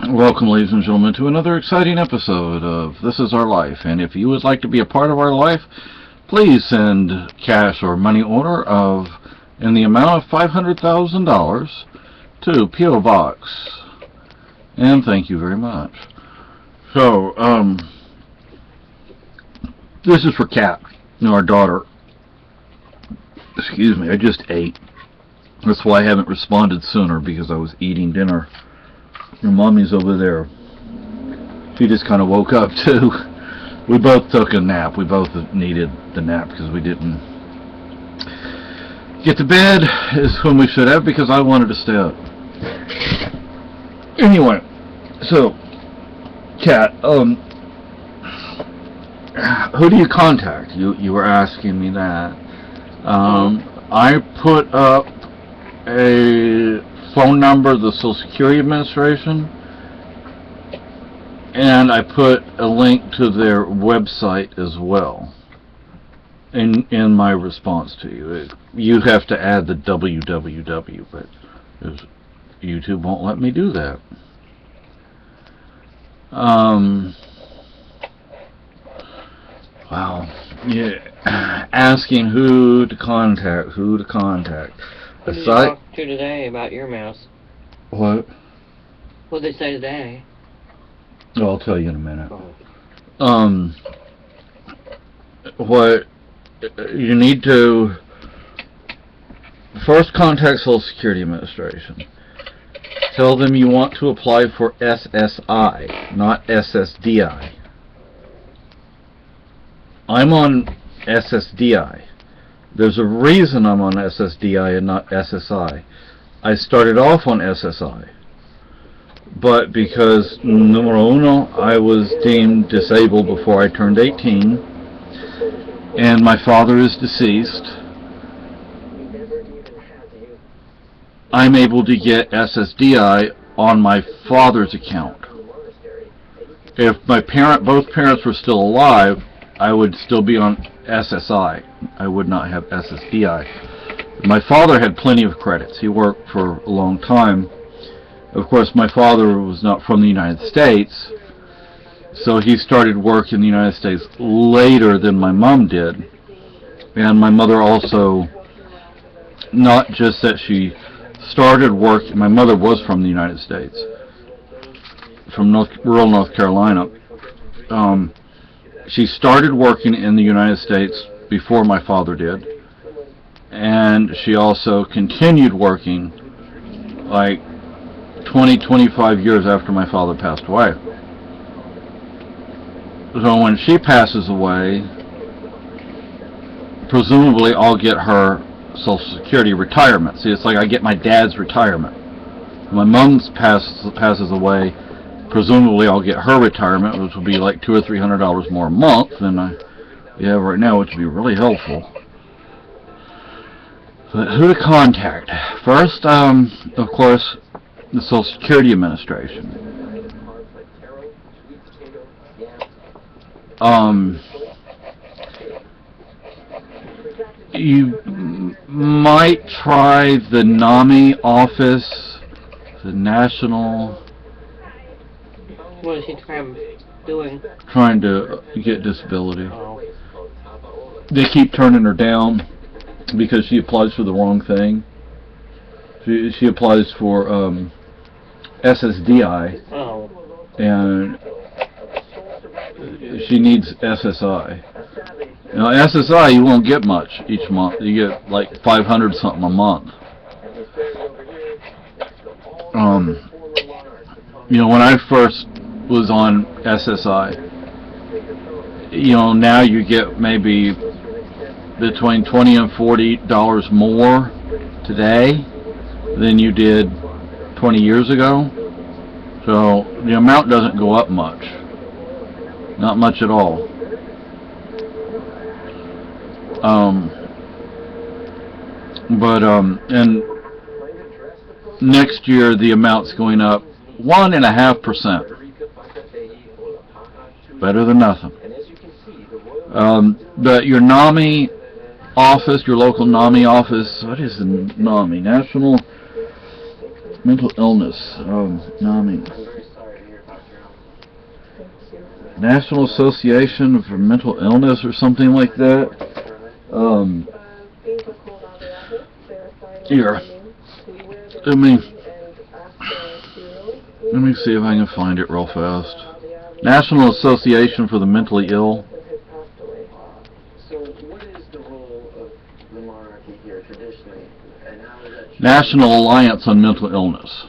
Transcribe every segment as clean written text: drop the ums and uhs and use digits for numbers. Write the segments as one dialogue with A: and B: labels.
A: Welcome, ladies and gentlemen, to another exciting episode of This Is Our Life. And if you would like to be a part of our life, please send cash or money order in the amount of $500,000 to P.O. Box. And thank you very much. So, this is for Kat, our daughter. Excuse me, I just ate. That's why I haven't responded sooner, because I was eating dinner. Your mommy's over there. She just kind of woke up too. We both took a nap. We both needed the nap because we didn't get to bed as when we should have, because I wanted to stay up. Anyway, so Kat, who do you contact? You were asking me that. I put up a phone number, the Social Security Administration, and I put a link to their website as well in my response to you. You have to add the www, but YouTube won't let me do that. Wow. Yeah. Asking who to contact.
B: Who did you talk to today about your mouse?
A: What?
B: What did they say today?
A: Oh, I'll tell you in a minute.
B: Oh.
A: What you need to first contact Social Security Administration. Tell them you want to apply for SSI, not SSDI. I'm on SSDI. There's a reason I'm on SSDI and not SSI. I started off on SSI, but because, numero uno, I was deemed disabled before I turned 18, and my father is deceased, I'm able to get SSDI on my father's account. If both parents were still alive, I would still be on SSI. I would not have SSDI. My father had plenty of credits. He worked for a long time. Of course, my father was not from the United States, so he started work in the United States later than my mom did. And my mother also, not just that she started work, my mother was from the United States, from rural North Carolina. She started working in the United States before my father did, and she also continued working like 25 years after my father passed away. So when she passes away, presumably I'll get her Social Security retirement. See, it's like I get my dad's retirement. When my mom's passes away, presumably I'll get her retirement, which will be like $200 or $300 more a month than I have right now, which would be really helpful. But who to contact? First, of course, the Social Security Administration. You might try the NAMI office, the National...
B: What is he doing?
A: Trying to get disability.
B: Oh.
A: They keep turning her down because she applies for the wrong thing. She applies for SSDI, and she needs SSI. Now, SSI, you won't get much each month. You get like 500 something a month. When I first was on SSI, now you get maybe between $20 and $40 more today than you did 20 years ago. So the amount doesn't go up much. Not much at all. And next year the amount's going up 1.5%. Better than nothing. But your NAMI office, your local NAMI office, what is the NAMI? National Mental Illness. NAMI. National Association for Mental Illness or something like that. Here. Let me see if I can find it real fast. National Association for the Mentally Ill. National Alliance on Mental Illness.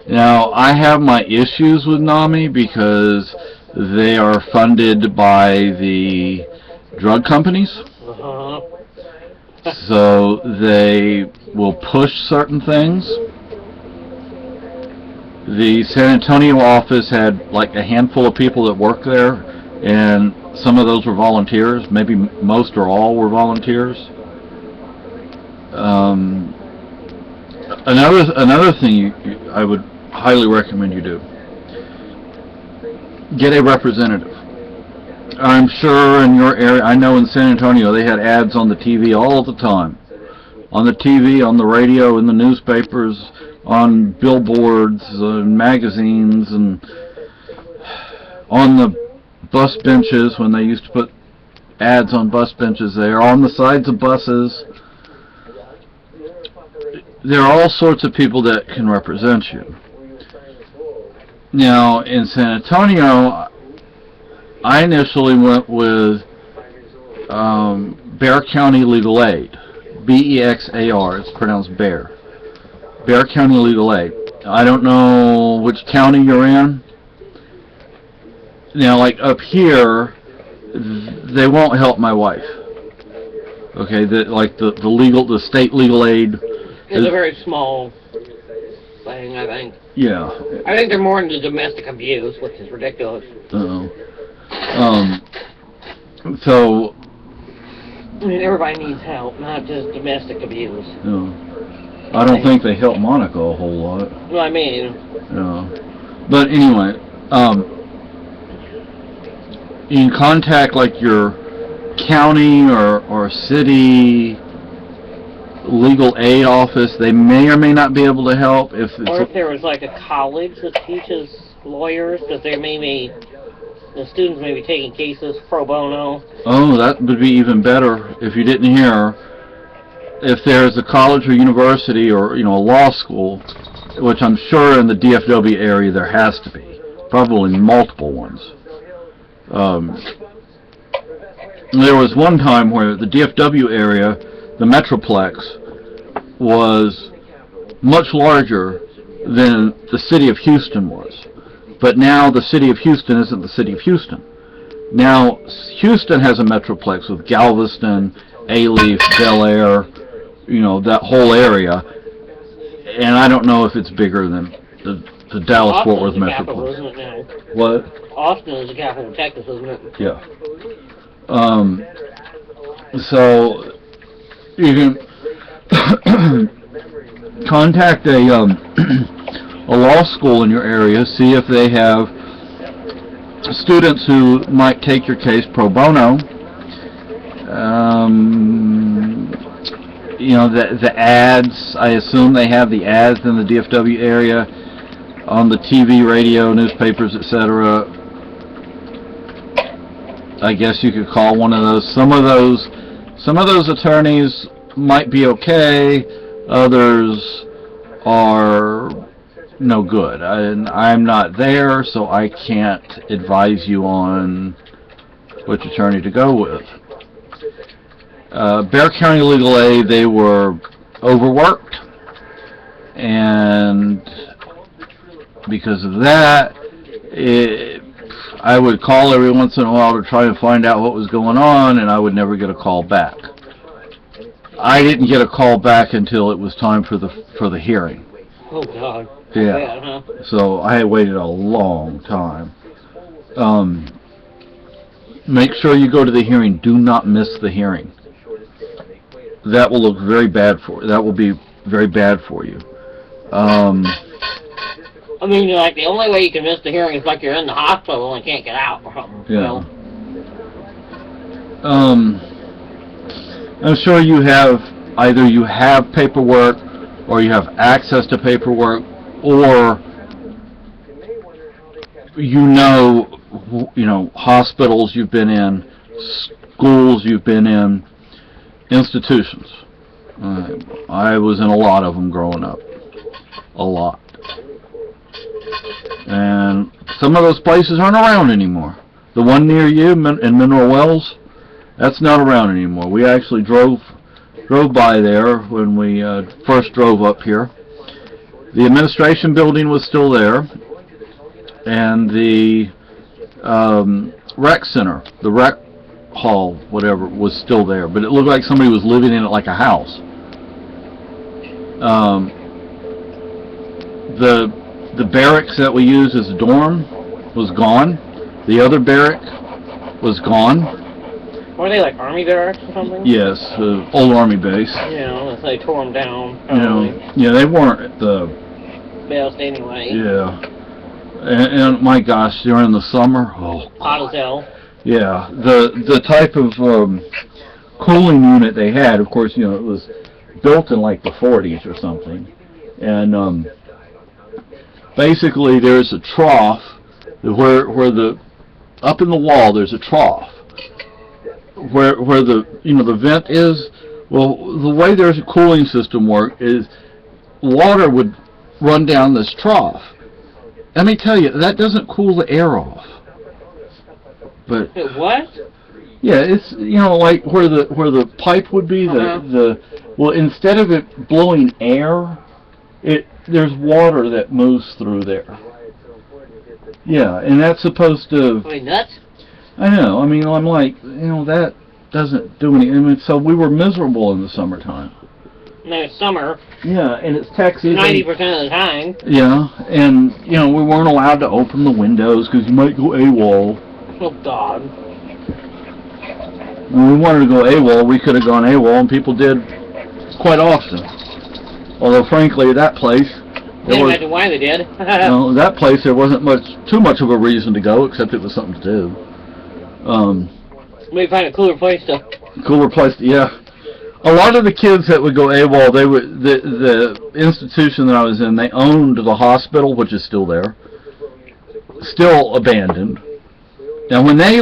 A: Now, I have my issues with NAMI because they are funded by the drug companies. So they will push certain things. The San Antonio office had like a handful of people that work there, and some of those were volunteers. Maybe most or all were volunteers. Another thing I would highly recommend you do: get a representative. I'm sure in your area, I know in San Antonio they had ads on the TV all the time. On the TV, on the radio, in the newspapers, on billboards, magazines, and on the bus benches when they used to put ads on bus benches there, on the sides of buses. There are all sorts of people that can represent you. Now, in San Antonio, I initially went with Bexar County Legal Aid. B-E-X-A-R, it's pronounced Bear. Bexar County Legal Aid. I don't know which county you're in. Now, like up here, they won't help my wife. Okay, the state legal aid.
B: It's a very small thing, I think.
A: Yeah.
B: I think they're more into domestic abuse, which is ridiculous.
A: So,
B: I mean, everybody needs help, not just domestic abuse.
A: I don't think they help Monica a whole lot.
B: Well, I mean.
A: But anyway, you can contact like your county or city legal aid office. They may or may not be able to help. Or
B: if there was like a college that teaches lawyers, that there may be, the students may be taking cases pro bono. Oh,
A: that would be even better if you didn't hear. If there's a college or university or, a law school, which I'm sure in the DFW area there has to be, probably multiple ones. There was one time where the DFW area, the Metroplex, was much larger than the city of Houston was. But now the city of Houston isn't the city of Houston. Now Houston has a Metroplex with Galveston, Alief, Bel Air, that whole area. And I don't know if it's bigger than the Dallas-Fort Worth Metroplex.
B: Isn't it now?
A: What?
B: Austin is the capital of Texas, isn't it?
A: Yeah. So you can contact a law school in your area, see if they have students who might take your case pro bono. The ads, I assume they have the ads in the DFW area on the TV, radio, newspapers, etc. I guess you could call one of those. Some of those attorneys might be okay. Others are no good. I'm not there, so I can't advise you on which attorney to go with. Bexar County Legal Aid, they were overworked, and because of that, I would call every once in a while to try and find out what was going on, and I would never get a call back. I didn't get a call back until it was time for the hearing.
B: Oh God.
A: Yeah.
B: Bad, huh?
A: So I had waited a long time. Make sure you go to the hearing. Do not miss the hearing. That will look very bad that will be very bad for you.
B: I mean, like, the only way you can miss the hearing is like you're in the hospital and can't get out or something.
A: Yeah. I'm sure you have, either you have paperwork, or you have access to paperwork, or you know hospitals you've been in, schools you've been in, institutions. I was in a lot of them growing up. A lot. And some of those places aren't around anymore. The one near you in Mineral Wells, that's not around anymore. We actually drove by there when we first drove up here. The administration building was still there, and the rec center, the rec hall, whatever, was still there, but it looked like somebody was living in it like a house. The barracks that we used as a dorm was gone. The other barrack was gone.
B: Were they like army barracks or something?
A: Yes, old army base.
B: Yeah, they tore them down. Probably.
A: Yeah, they weren't the
B: best anyway.
A: Yeah, and my gosh, during the summer,
B: Hot as hell.
A: Yeah, the type of cooling unit they had, of course, it was built in like the 40s or something, and basically there's a trough where up in the wall there's a trough where the the vent is. Well, the way their cooling system worked is water would run down this trough. Let me tell you, that doesn't cool the air off. But
B: what?
A: Yeah, it's like where the pipe would be. Well, instead of it blowing air, there's water that moves through there. Yeah, and that's supposed to.
B: Are we nuts?
A: I know. I mean, I'm like, that doesn't do anything. I mean, so we were miserable in the summertime.
B: No, it's summer.
A: Yeah, and it's Texas.
B: 90% of the time.
A: Yeah, and we weren't allowed to open the windows because you might go AWOL.
B: Oh God.
A: When we wanted to go AWOL, we could have gone AWOL, and people did quite often. Although, frankly, that place,
B: Can't imagine why they did.
A: that place there wasn't too much of a reason to go, except it was something to do.
B: Maybe find a cooler place to.
A: Yeah. A lot of the kids that would go AWOL, the institution that I was in, they owned the hospital, which is still there, still abandoned. Now, when they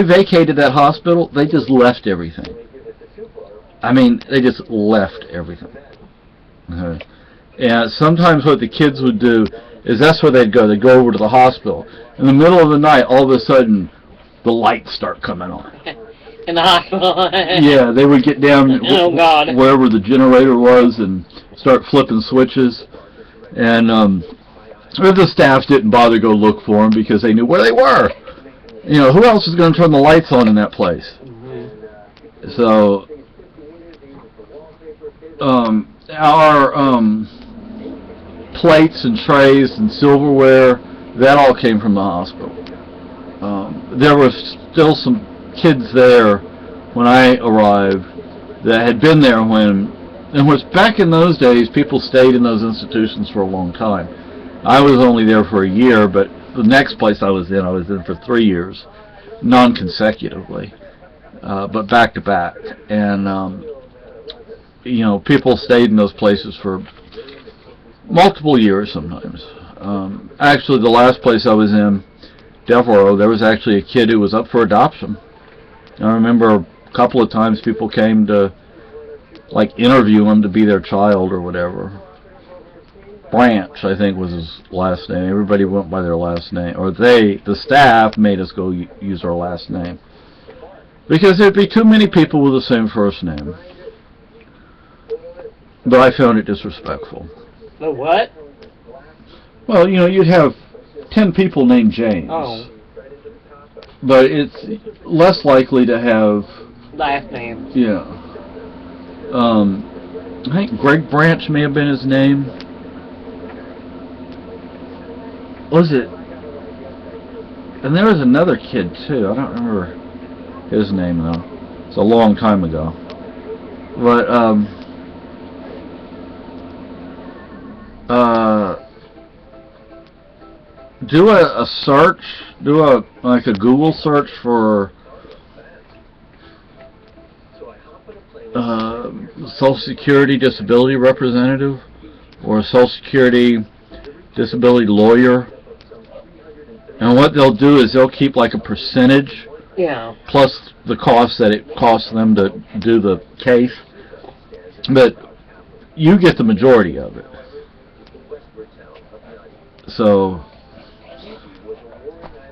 A: vacated that hospital, they just left everything. I mean, they just left everything. Okay. And sometimes what the kids would do is that's where they'd go. They'd go over to the hospital. In the middle of the night, all of a sudden, the lights start coming on.
B: In the hospital.
A: Yeah, they would get down wherever the generator was and start flipping switches. And the staff didn't bother to go look for them because they knew where they were. Who else is going to turn the lights on in that place? Mm-hmm. So, our plates and trays and silverware, that all came from the hospital. There were still some kids there when I arrived that had been there and was back in those days, people stayed in those institutions for a long time. I was only there for a year, but the next place I was in for 3 years, non-consecutively, but back to back. And, people stayed in those places for multiple years sometimes. Actually, the last place I was in, Devereaux, there was actually a kid who was up for adoption. I remember a couple of times people came to, interview him to be their child or whatever. Branch, I think, was his last name. Everybody went by their last name. Or the staff made us go use our last name. Because there'd be too many people with the same first name. But I found it disrespectful.
B: The what?
A: Well, you'd have 10 people named James.
B: Oh.
A: But it's less likely to have
B: last names.
A: Yeah. I think Greg Branch may have been his name. Was it? And there was another kid too. I don't remember his name though. It's a long time ago. But do a search. Do a Google search for Social Security disability representative or a Social Security disability lawyer. And what they'll do is they'll keep like a percentage
B: Yeah.
A: plus the cost that it costs them to do the case. But you get the majority of it. So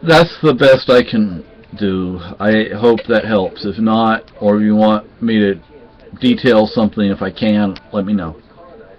A: that's the best I can do. I hope that helps. If not, or if you want me to detail something, if I can, let me know.